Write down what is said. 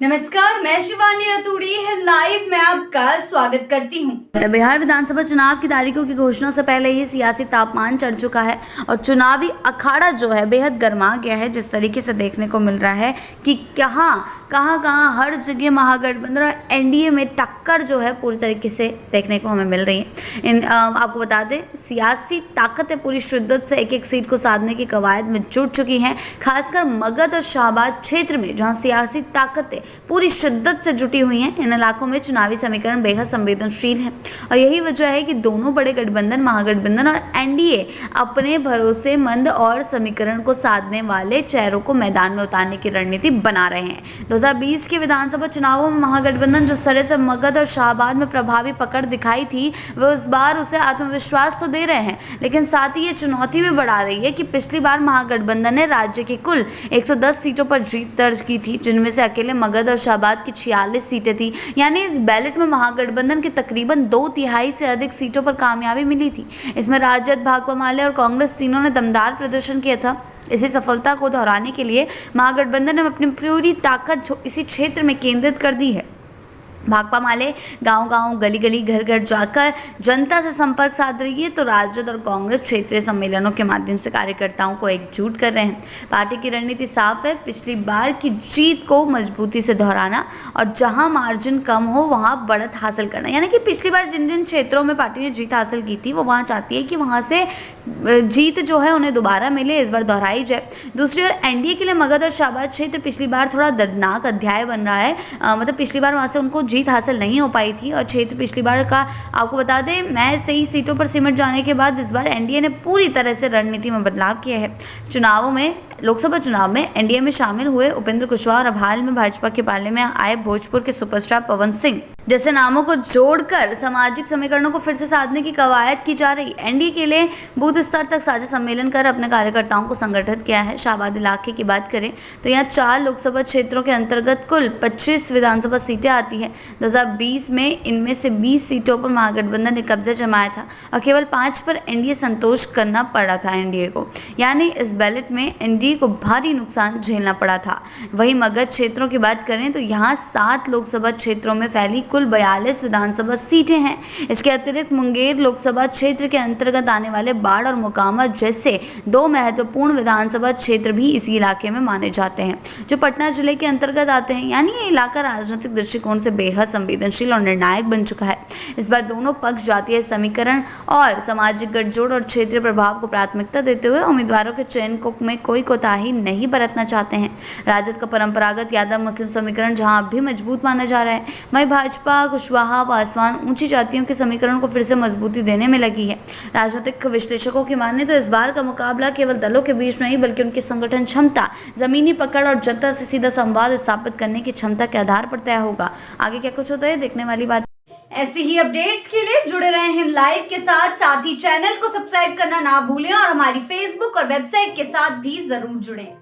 नमस्कार, मैं शिवानी रतूड़ी लाइव में आपका स्वागत करती हूँ। बिहार विधानसभा चुनाव की तारीखों की घोषणा से पहले ही सियासी तापमान चढ़ चुका है और चुनावी अखाड़ा जो है बेहद गर्मा गया है। जिस तरीके से देखने को मिल रहा है कि कहाँ हर जगह महागठबंधन और एनडीए में टक्कर जो है पूरी तरीके से देखने को हमें मिल रही है। आपको बता दें, सियासी ताकतें पूरी शिद्दत से एक एक सीट को साधने की कवायद में जुट चुकी हैं। खासकर मगध और शाहबाद क्षेत्र में जहाँ सियासी ताकतें पूरी शिद्दत से जुटी हुई हैं, इन इलाकों में चुनावी समीकरण बेहद संवेदनशील है और यही वजह है कि दोनों बड़े गठबंधन महागठबंधन और एनडीए अपने भरोसेमंद और समीकरण को साधने वाले चेहरों को मैदान में उतारने की रणनीति बना रहे हैं। 2020 के विधानसभा चुनावों में महागठबंधन जिस तरह से मगध और शाहबाद में प्रभावी पकड़ दिखाई थी, वह इस बार उसे आत्मविश्वास तो दे रहे हैं, लेकिन साथ ही ये चुनौती भी बढ़ा रही है कि पिछली बार महागठबंधन ने राज्य की कुल 110 सीटों पर जीत दर्ज की थी, जिनमें से अकेले मगध और शाहबाद की 46 सीटें थी। यानी इस बैलेट में महागठबंधन के तकरीबन 2/3 से अधिक सीटों पर कामयाबी मिली थी। इसमें राजद, भाकपा माले और कांग्रेस तीनों ने दमदार प्रदर्शन किया था। इसी सफलता को दोहराने के लिए महागठबंधन ने अपनी पूरी ताकत इसी क्षेत्र में केंद्रित कर दी है। भाकपा माले गांव-गांव, गली-गली, घर-घर जाकर जनता से संपर्क साध रही है, तो राजद और कांग्रेस क्षेत्रीय सम्मेलनों के माध्यम से कार्यकर्ताओं को एकजुट कर रहे हैं। पार्टी की रणनीति साफ है, पिछली बार की जीत को मजबूती से दोहराना और जहां मार्जिन कम हो वहां बढ़त हासिल करना। यानी कि पिछली बार जिन जिन क्षेत्रों में पार्टी ने जीत हासिल की थी, वो वहां चाहती है कि वहां से जीत जो है उन्हें दोबारा मिले, इस बार दोहराई जाए। दूसरी ओर एनडीए के लिए मगध और शाहबाद क्षेत्र पिछली बार थोड़ा दर्दनाक अध्याय बन रहा है। मतलब पिछली बार वहां से उनको जीत हासिल नहीं हो पाई थी और क्षेत्र पिछली बार का आपको बता दें महज 23 सीटों पर सिमट जाने के बाद इस बार एनडीए ने पूरी तरह से रणनीति में बदलाव किया है। लोकसभा चुनाव में एनडीए में शामिल हुए उपेंद्र कुशवाहा और अब हाल में भाजपा के पाले में आए भोजपुर के सुपरस्टार पवन सिंह जैसे नामों को जोड़कर सामाजिक समीकरणों को फिर से साधने की कवायद की जा रही। एनडीए के लिए बूथ स्तर तक साझा सम्मेलन कर अपने कार्यकर्ताओं को संगठित किया है। शाहबाद इलाके की बात करें तो यहाँ 4 लोकसभा क्षेत्रों के अंतर्गत कुल 25 विधानसभा सीटें आती हैं। 2020 में इनमें से 20 सीटों पर महागठबंधन ने कब्जा जमाया था और केवल 5 पर एनडीए संतोष करना पड़ा था एनडीए को। यानी इस बैलेट में एनडीए को भारी नुकसान झेलना पड़ा था। वहीं मगध क्षेत्रों की बात करें तो यहाँ 7 लोकसभा क्षेत्रों में फैली कुल 42 विधानसभा सीटें हैं। इसके अतिरिक्त मुंगेर लोकसभा क्षेत्र के अंतर्गत आने वाले बाढ़ और मोकामा जैसे 2 महत्वपूर्ण विधानसभा क्षेत्र भी इसी इलाके में माने जाते हैं, जो पटना जिले के अंतर्गत आते हैं। यानी ये इलाका राजनीतिक दृष्टिकोण से बेहद संवेदनशील और निर्णायक बन चुका है। इस बार दोनों पक्ष जातीय समीकरण और सामाजिक गठजोड़ और क्षेत्रीय प्रभाव को प्राथमिकता देते हुए उम्मीदवारों के चयन में कोई कोताही नहीं बरतना चाहते हैं। राजद का परंपरागत यादव मुस्लिम समीकरण जहां अब भी मजबूत माना जा रहा है, वहीं भाजपा, कुशवाहा, पासवान ऊंची जातियों के समीकरण को फिर से मजबूती देने में लगी है। राजनीतिक विश्लेषकों की माने तो इस बार का मुकाबला केवल दलों के बीच नहीं बल्कि उनकी संगठन क्षमता, जमीनी पकड़ और जनता से सीधा संवाद स्थापित करने की क्षमता के आधार पर तय होगा। आगे क्या कुछ होता है देखने वाली बात। ऐसी ही अपडेट्स के लिए जुड़े रहे हैं लाइव के साथ ही चैनल को सब्सक्राइब करना ना भूलें और हमारी फेसबुक और वेबसाइट के साथ भी जरूर जुड़ें।